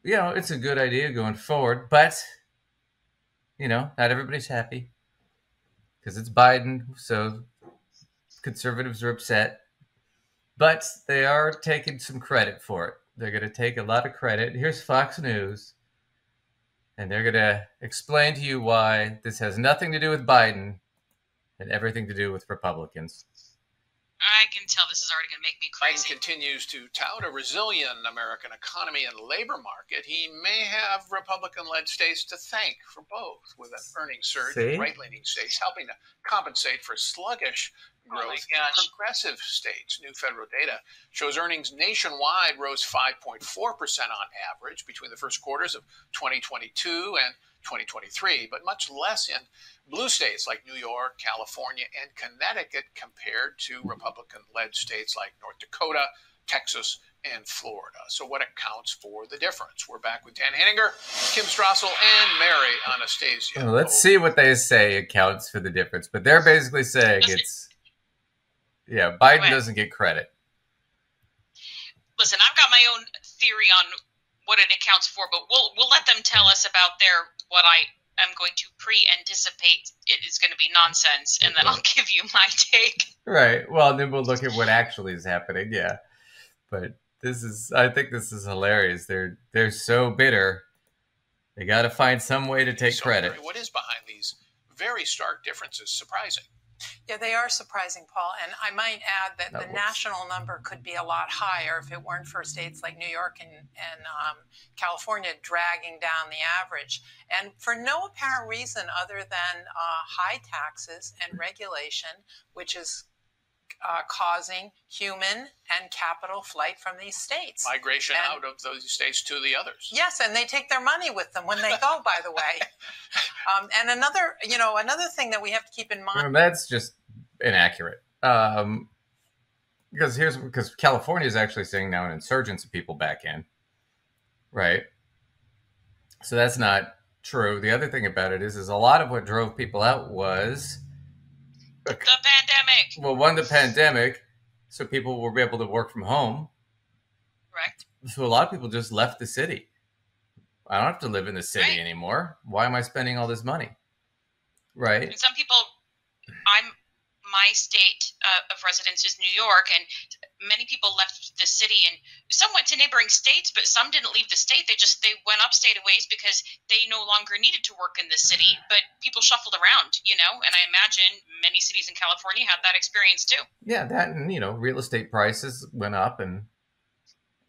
it's a good idea going forward, but not everybody's happy because it's Biden, so conservatives are upset, but they are taking some credit for it. They're going to take a lot of credit. Here's Fox News, and they're going to explain to you why this has nothing to do with Biden and everything to do with Republicans. I can tell this is already going to make me crazy. Biden continues to tout a resilient American economy and labor market. He may have Republican-led states to thank for both, with an earnings surge in right-leaning states helping to compensate for sluggish growth in progressive states. New federal data shows earnings nationwide rose 5.4% on average between the first quarters of 2022 and 2023, but much less in blue states like New York, California, and Connecticut compared to Republican-led states like North Dakota, Texas, and Florida. So what accounts for the difference? We're back with Dan Henninger, Kim Strassel, and Mary Anastasia. Well, let's see what they say accounts for the difference. But they're basically saying Biden doesn't get credit. Listen, I've got my own theory on what it accounts for, but we'll let them tell us about what I am going to pre-anticipate it is going to be nonsense, and then I'll give you my take. Right. Well, then we'll look at what actually is happening. Yeah. But I think this is hilarious. They're so bitter. They got to find some way to take credit. What is behind these very stark differences? Surprising. Yeah, they are surprising, Paul. And I might add that the national number could be a lot higher if it weren't for states like New York and California dragging down the average. And for no apparent reason other than high taxes and regulation, which is causing human and capital flight from these states. Migration out of those states to the others. Yes, and they take their money with them when they go, by the way. And another thing that we have to keep in mind. That's just inaccurate. Because California is actually seeing now an insurgence of people back in. Right? So that's not true. The other thing about it is a lot of what drove people out was the pandemic. Well, the pandemic, so people were able to work from home. Correct. So a lot of people just left the city. I don't have to live in the city anymore. Why am I spending all this money? Right. And some people, my state of residence is New York, and many people left the city, and some went to neighboring states, but some didn't leave the state. They went upstate a ways because they no longer needed to work in the city, but people shuffled around, and I imagine many cities in California had that experience too. Yeah, that and, real estate prices went up and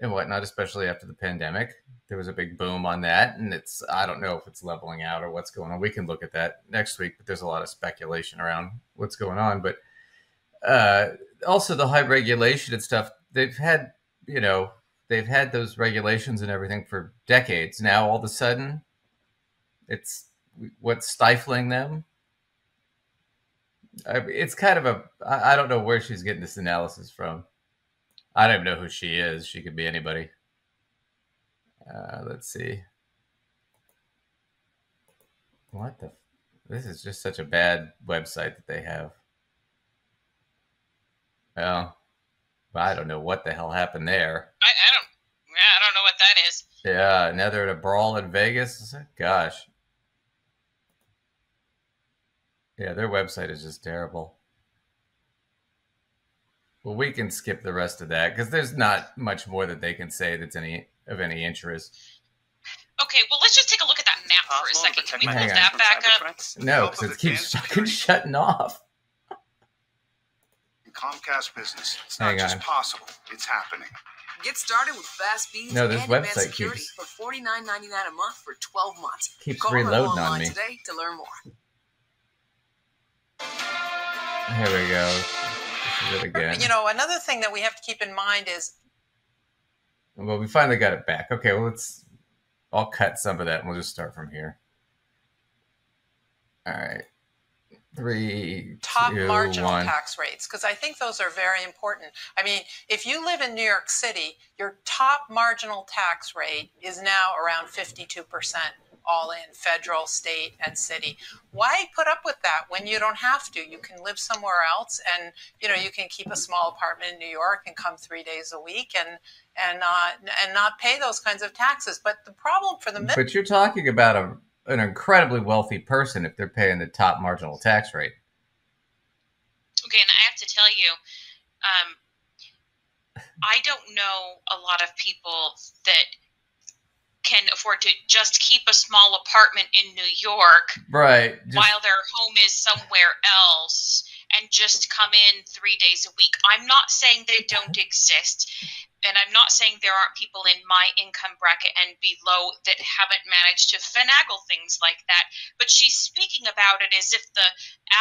whatnot, especially after the pandemic. There was a big boom on that, and I don't know if it's leveling out or what's going on. We can look at that next week, but there's a lot of speculation around what's going on. But also the high regulation and stuff, they've had those regulations and everything for decades. Now, all of a sudden, it's what's stifling them. It's kind of I don't know where she's getting this analysis from. I don't even know who she is. She could be anybody. Let's see. This is just such a bad website that they have. Well, I don't know what the hell happened there. I don't know what that is. Yeah, now they're at a brawl in Vegas. Gosh. Yeah, their website is just terrible. Well, we can skip the rest of that because there's not much more that they can say that's of any interest. Okay, well, let's just take a look at that map for a second. Can we pull that back up? No, because it keeps fucking shutting off. Comcast Business. It's not just possible; it's happening. Get started with fast speeds no, this and website advanced security for $49.99 a month for 12 months. Keeps reloading on me today to learn more. Here we go. This is it again. Another thing that we have to keep in mind is. Well, we finally got it back. Okay, well, I'll cut some of that and we'll just start from here. All right. 3, top 2, marginal 1. tax rates, because I think those are very important. I mean, if you live in New York City, your top marginal tax rate is now around 52%. all in, federal, state, and city. Why put up with that when you don't have to? You can live somewhere else, and you can keep a small apartment in New York and come 3 days a week and not pay those kinds of taxes. But the problem for the But you're talking about an incredibly wealthy person if they're paying the top marginal tax rate. Okay, and I have to tell you, I don't know a lot of people that can afford to just keep a small apartment in New York, right, while their home is somewhere else, and just come in 3 days a week. I'm not saying they don't exist, and I'm not saying there aren't people in my income bracket and below that haven't managed to finagle things like that, but she's speaking about it as if the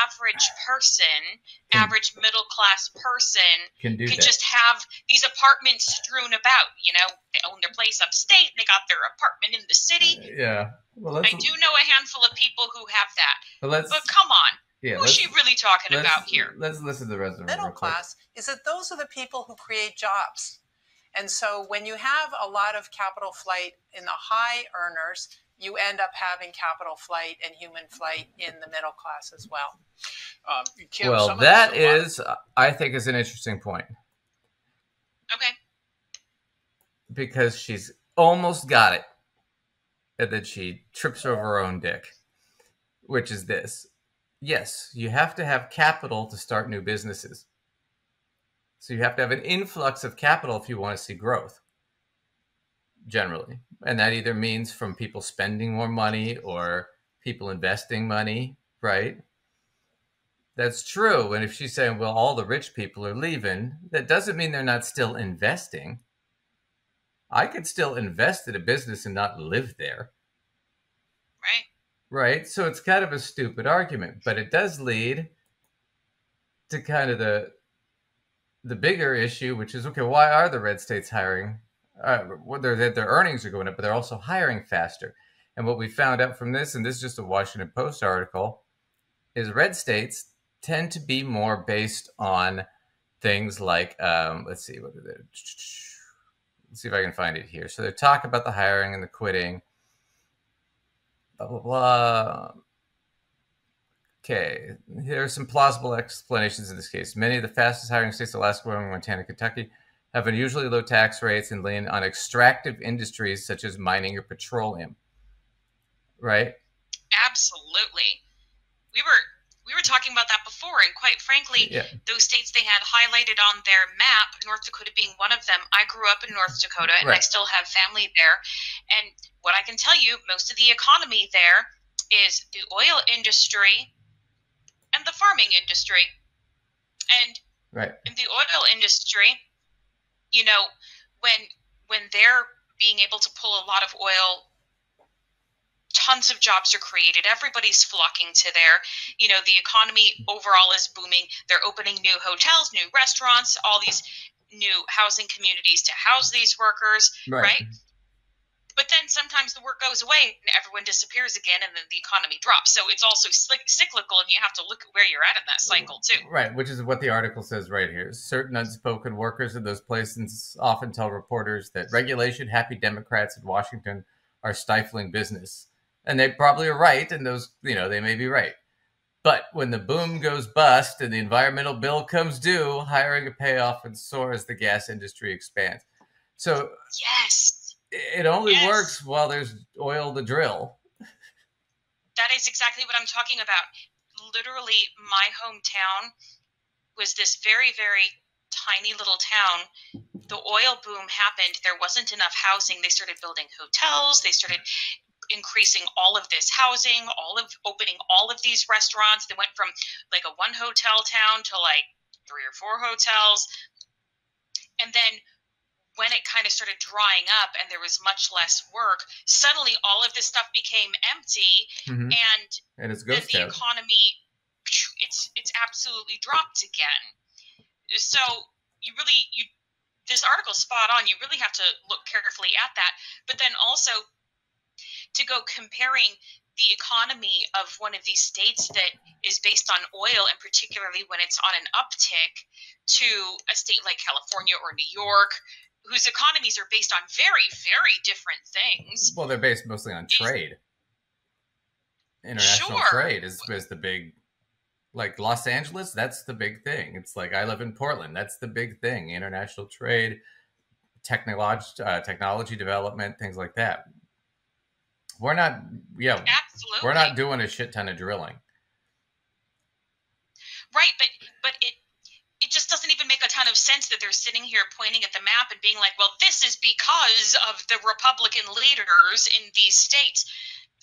average person, average middle-class person, can just have these apartments strewn about. They own their place upstate, and they got their apartment in the city. Yeah. Well, I do know a handful of people who have that. But come on. Yeah, who's she really talking about here? Let's listen to the rest of it. Middle class is that those are the people who create jobs. And so when you have a lot of capital flight in the high earners, you end up having capital flight and human flight in the middle class as well. Kim, well, that is, I think, is an interesting point. Okay. Because she's almost got it. And then she trips over her own dick, which is this. Yes, you have to have capital to start new businesses. So you have to have an influx of capital if you want to see growth, generally. And that either means from people spending more money or people investing money, right? That's true. And if she's saying, well, all the rich people are leaving, that doesn't mean they're not still investing. I could still invest in a business and not live there. Right. Right? So it's kind of a stupid argument, but it does lead to kind of the bigger issue, which is, okay, why are the red states hiring? Their earnings are going up, but they're also hiring faster. And what we found out from this, and this is just a Washington Post article, is red states tend to be more based on things like, let's see if I can find it here. So they talk about the hiring and the quitting, blah, blah, blah. Okay, here are some plausible explanations in this case. Many of the fastest hiring states, Alaska, Wyoming, Montana, Kentucky, have unusually low tax rates and lean on extractive industries such as mining or petroleum. Right? Absolutely. We were talking about that before, and quite frankly, those states they had highlighted on their map, North Dakota being one of them. I grew up in North Dakota, and I still have family there. And what I can tell you, most of the economy there is the oil industry and the farming industry. And in the oil industry, when they're being able to pull a lot of oil, tons of jobs are created. Everybody's flocking to there. The economy overall is booming. They're opening new hotels, new restaurants, all these new housing communities to house these workers, right? But then sometimes the work goes away and everyone disappears again, and then the economy drops. So it's also cyclical, and you have to look at where you're at in that cycle too. Right, which is what the article says right here. Certain unspoken workers in those places often tell reporters that regulation-happy Democrats in Washington are stifling business. And they probably are right, and those, they may be right. But when the boom goes bust and the environmental bill comes due, hiring a payoff and soar as the gas industry expands. So yes. It only works while there's oil to drill. That is exactly what I'm talking about. Literally, my hometown was this very, very tiny little town. The oil boom happened. There wasn't enough housing. They started building hotels. They started increasing all of this housing, opening all of these restaurants. They went from like a one hotel town to like 3 or 4 hotels. And then when it kind of started drying up and there was much less work, suddenly all of this stuff became empty, and it's then the economy, it's absolutely dropped again. So this article's spot on. You really have to look carefully at that. But then also to go comparing the economy of one of these states that is based on oil, and particularly when it's on an uptick, to a state like California or New York, whose economies are based on very, very different things. Well, they're based mostly on trade. International Sure. trade is the big, like Los Angeles, that's the big thing. It's like I live in Portland, that's the big thing. International trade, technology development, things like that. We're not, Absolutely. we're not doing a shit ton of drilling. Right, but it just doesn't even make a ton of sense that they're sitting here pointing at the map and being like, well, this is because of the Republican leaders in these states.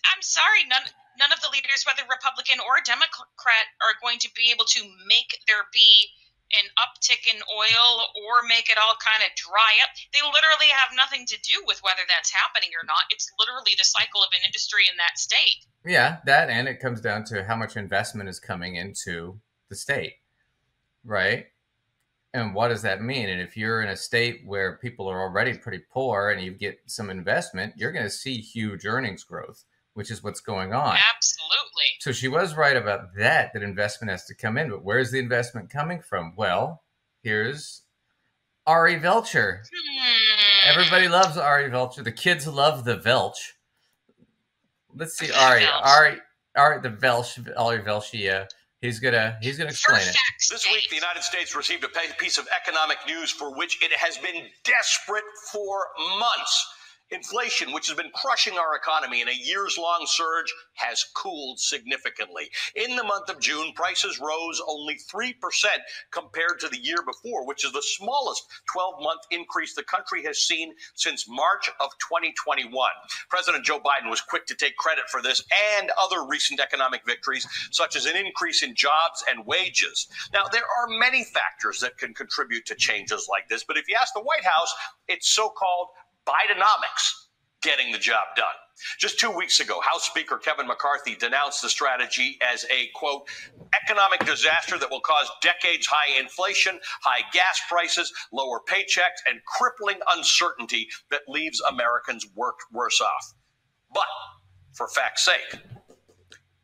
I'm sorry, none of the leaders, whether Republican or Democrat, are going to be able to make there be an uptick in oil or make it all kind of dry up. They literally have nothing to do with whether that's happening or not. It's literally the cycle of an industry in that state. Yeah, that, and it comes down to how much investment is coming into the state, right? And what does that mean? And if you're in a state where people are already pretty poor and you get some investment, you're going to see huge earnings growth, which is what's going on. Absolutely. So she was right about that investment has to come in. But where's the investment coming from? Well, here's Ari Velcher. Everybody loves Ari Velcher. The kids love the Velch. Let's see, Ari the Velch, Ari Velch, He's gonna explain it. This week, the United States received a piece of economic news for which it has been desperate for months. Inflation, which has been crushing our economy in a years-long surge, has cooled significantly. In the month of June, prices rose only 3% compared to the year before, which is the smallest 12-month increase the country has seen since March of 2021. President Joe Biden was quick to take credit for this and other recent economic victories, such as an increase in jobs and wages. Now, there are many factors that can contribute to changes like this, but if you ask the White House, it's so-called Bidenomics getting the job done. Just 2 weeks ago, House Speaker Kevin McCarthy denounced the strategy as a, quote, economic disaster that will cause decades-high inflation, high gas prices, lower paychecks, and crippling uncertainty that leaves Americans worse off. But, for fact's sake,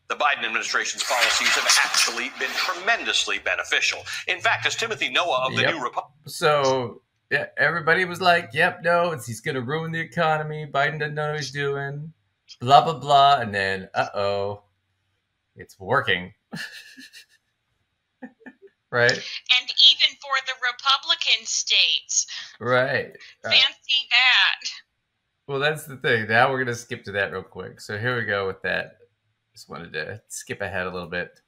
the Biden administration's policies have actually been tremendously beneficial. In fact, as Timothy Noah of the New Republic... So... yeah, everybody was like, yep, no, he's going to ruin the economy. Biden doesn't know what he's doing. Blah, blah, blah. And then, uh-oh, it's working. Right? And even for the Republican states. Right. Fancy that. Well, that's the thing. Now we're going to skip to that real quick. So here we go with that. Just wanted to skip ahead a little bit.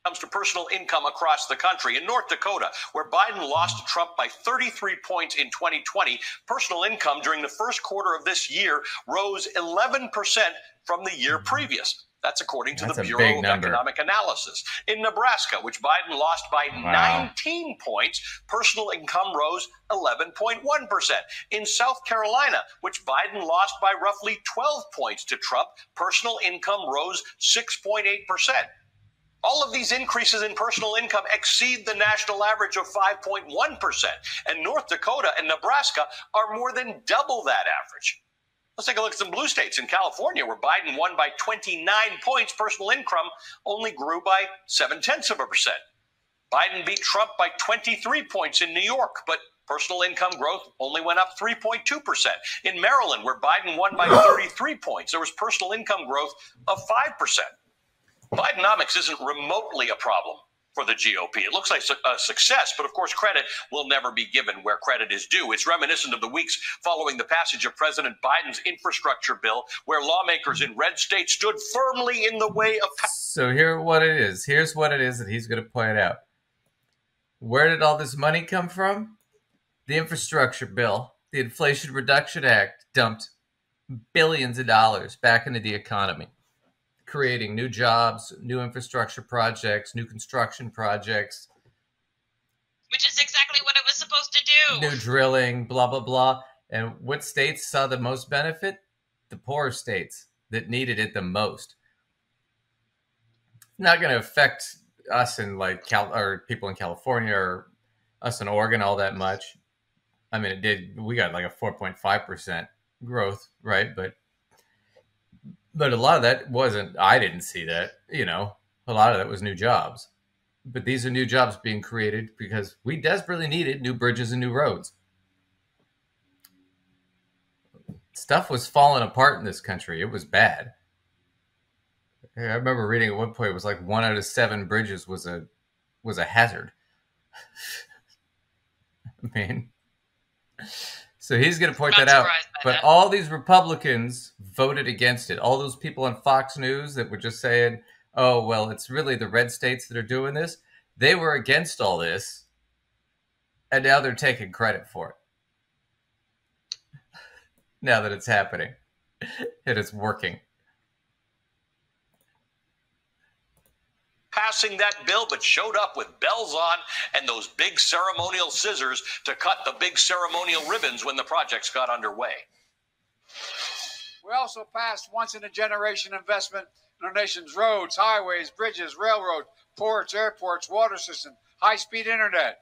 Comes to personal income across the country. In North Dakota, where Biden lost to Trump by 33 points in 2020, personal income during the first quarter of this year rose 11% from the year previous. That's according to the Bureau of Economic Analysis. In Nebraska, which Biden lost by 19 points, personal income rose 11.1%. In South Carolina, which Biden lost by roughly 12 points to Trump, personal income rose 6.8%. All of these increases in personal income exceed the national average of 5.1%, and North Dakota and Nebraska are more than double that average. Let's take a look at some blue states. In California, where Biden won by 29 points, personal income only grew by 0.7%. Biden beat Trump by 23 points in New York, but personal income growth only went up 3.2%. In Maryland, where Biden won by 33 points, there was personal income growth of 5%. Bidenomics isn't remotely a problem for the GOP. It looks like a success, but of course credit will never be given where credit is due. It's reminiscent of the weeks following the passage of President Biden's infrastructure bill, where lawmakers in red states stood firmly in the way of... So here's what it is that he's going to point out. Where did all this money come from? The infrastructure bill, the Inflation Reduction Act, dumped billions of dollars back into the economy, creating new jobs, new infrastructure projects, new construction projects. Which is exactly what it was supposed to do. New drilling, blah, blah, blah. And what states saw the most benefit? The poorer states that needed it the most. Not going to affect us in or people in California or us in Oregon all that much. I mean, it did. We got like a 4.5% growth, right? But a lot of that wasn't, I didn't see that, a lot of that was new jobs. But these are new jobs being created because we desperately needed new bridges and new roads. Stuff was falling apart in this country. It was bad. I remember reading at one point it was like 1 out of 7 bridges was a hazard. I mean, so he's going to point that out. But all these Republicans voted against it. All those people on Fox News that were just saying, oh, well, it's really the red states that are doing this. They were against all this, and now they're taking credit for it. Now that it's happening, and it's working. Passing that bill, but showed up with bells on and those big ceremonial scissors to cut the big ceremonial ribbons when the projects got underway. We also passed once-in-a-generation investment in our nation's roads, highways, bridges, railroads, ports, airports, water system, high-speed internet.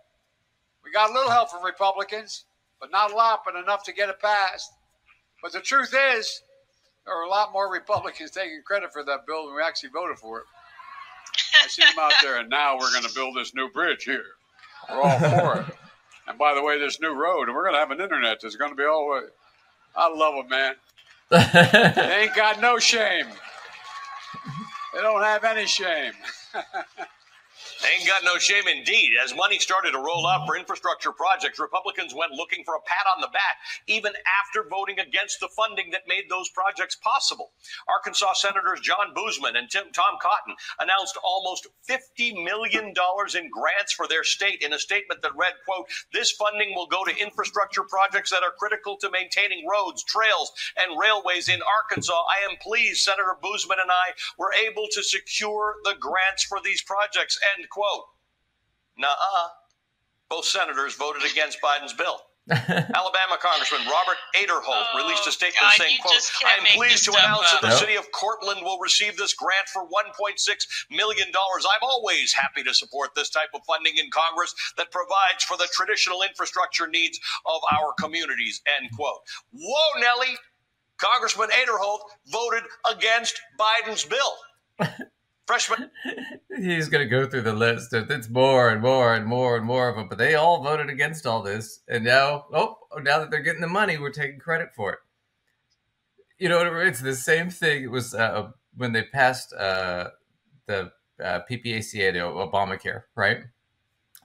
We got a little help from Republicans, but not a lot, but enough to get it passed. But the truth is, there are a lot more Republicans taking credit for that bill than we actually voted for it. I see them out there, and now we're going to build this new bridge here. We're all for it. And by the way, this new road, and we're going to have an internet that's going to be all the way. I love them, man. They ain't got no shame. They don't have any shame. They ain't got no shame indeed. As money started to roll out for infrastructure projects, Republicans went looking for a pat on the back, even after voting against the funding that made those projects possible. Arkansas Senators John Boozman and Tom Cotton announced almost $50 million in grants for their state in a statement that read, quote, "This funding will go to infrastructure projects that are critical to maintaining roads, trails, and railways in Arkansas. I am pleased Senator Boozman and I were able to secure the grants for these projects," end quote. Nuh-uh. Both senators voted against Biden's bill. Alabama Congressman Robert Aderholt released a statement saying, quote, "I am pleased to announce that the city of Cortland will receive this grant for $1.6 million. I'm always happy to support this type of funding in Congress that provides for the traditional infrastructure needs of our communities," end quote. Whoa, Nelly. Congressman Aderholt voted against Biden's bill. Freshman. He's going to go through the list. It's more and more and more and more of them. But they all voted against all this. And now, now that they're getting the money, we're taking credit for it. You know, it's the same thing. It was when they passed the PPACA, the Obamacare, right?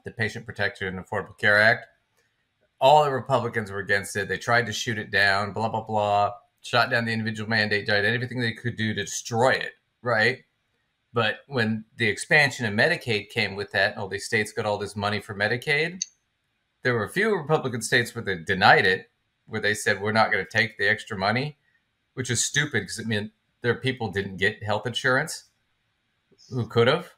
The Patient Protection and Affordable Care Act. All the Republicans were against it. They tried to shoot it down, blah, blah, blah. Shot down the individual mandate, tried everything they could do to destroy it, right? But when the expansion of Medicaid came with that, all these states got all this money for Medicaid, there were a few Republican states where they denied it, where they said, we're not going to take the extra money, which is stupid because it meant their people didn't get health insurance who could have.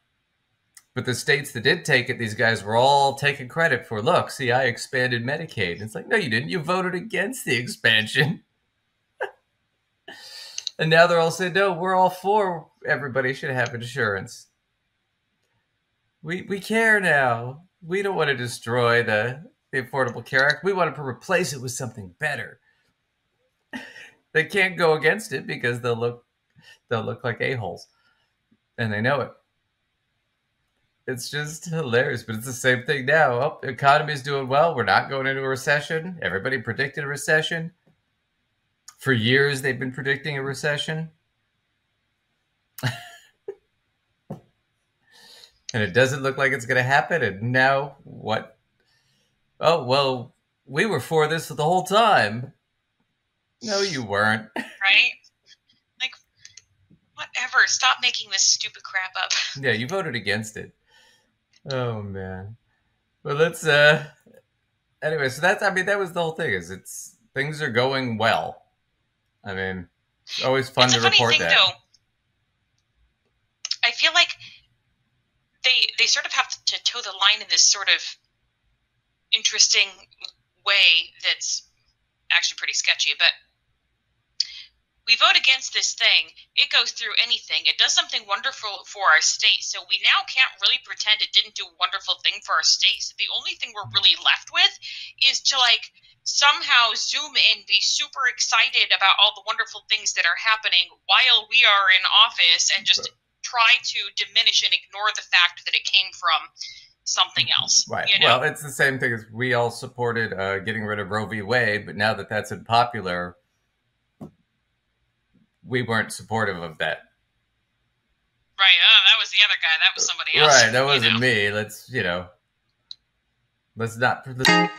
But the states that did take it, these guys were all taking credit for, look, see, I expanded Medicaid. And it's like, no, you didn't. You voted against the expansion. And now they're all saying, no, we're all for everybody should have insurance. We care now. We don't want to destroy the Affordable Care Act. We want to replace it with something better. They can't go against it because they'll look like a-holes. And they know it. It's just hilarious, but it's the same thing now. Oh, the economy's doing well. We're not going into a recession. Everybody predicted a recession. For years, they've been predicting a recession. And it doesn't look like it's going to happen. And now what? Oh, well, we were for this the whole time. No, you weren't. Right? Like, whatever. Stop making this stupid crap up. Yeah, you voted against it. Oh, man. Well, let's, anyway, so that was the whole thing, is things are going well. I mean, it's always fun to report that. Though. I feel like they sort of have to toe the line in this sort of interesting way that's actually pretty sketchy. But we vote against this thing. It goes through anything. It does something wonderful for our state. So we now can't really pretend it didn't do a wonderful thing for our state. So the only thing we're really left with is to somehow zoom in, be super excited about all the wonderful things that are happening while we are in office, and just try to diminish and ignore the fact that it came from something else. Right. You know? Well, it's the same thing as we all supported getting rid of Roe v. Wade, but now that that's unpopular, we weren't supportive of that. Right. Oh, that was the other guy. That was somebody else. Right. That wasn't me. Let's not.